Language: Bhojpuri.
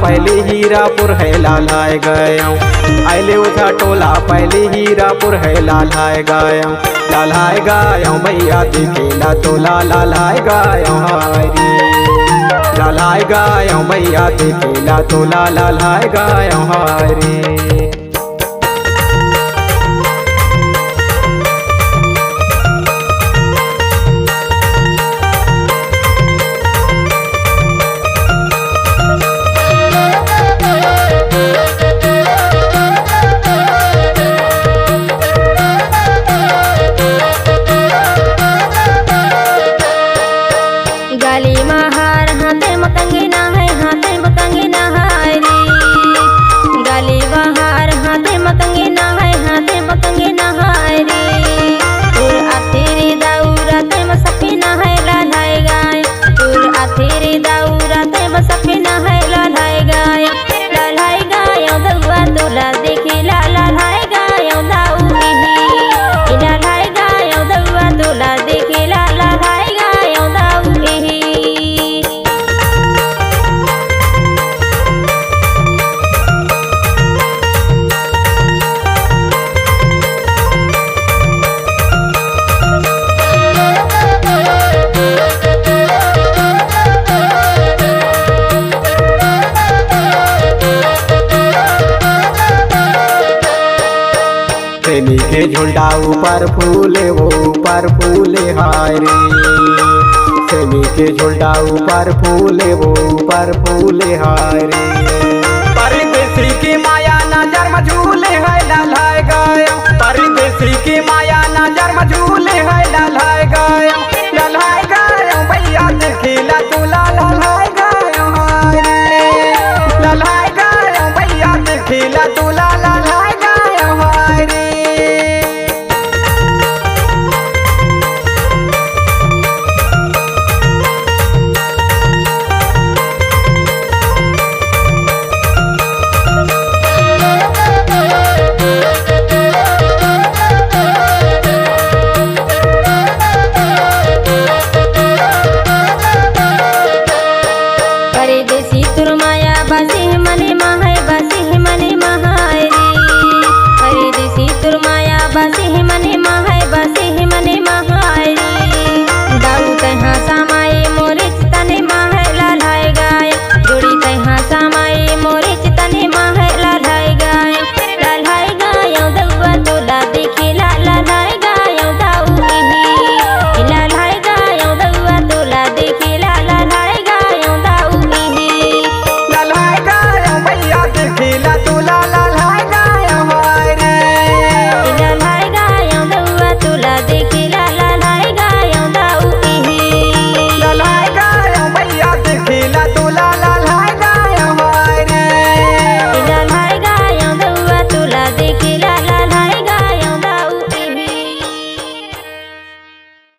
पहले हीरापुर है लालाय गयो। आइले उठा टोला पहले हीरापुर है लालाय गयो। लालाय गयो भैया दिखेला तोला लालाय गयो हरी। लालाय गयो भैया दिखेला तोला लालाय गयो हरी। गाली महार हाथे मतंगी ना है, हाथे मतंगी ना हरी। गाली बहार हाथे मतंगी ना है, हाथे मतंगी ना हरी। तुर आथेरी दाऊरा ते मसपी ना है लालाय गाय। तुर आथेरी दाऊरा ते मसपी ना है लालाय गाय। लालाय गाय दउआ तोला देखी लालाय गाय दाऊरी। लालाय गाय दउआ तोला देखी लालाय गाय दाऊरी। प्रेमी के झुंडा ऊपर फूले वो ऊपर फूले हारे। प्रेमी के झुंडा ऊपर फूले वो ऊपर फूले हारे। परदेसी की माया नजर में झूले है लालाय गयो। परदेसी की माया नजर में झूले है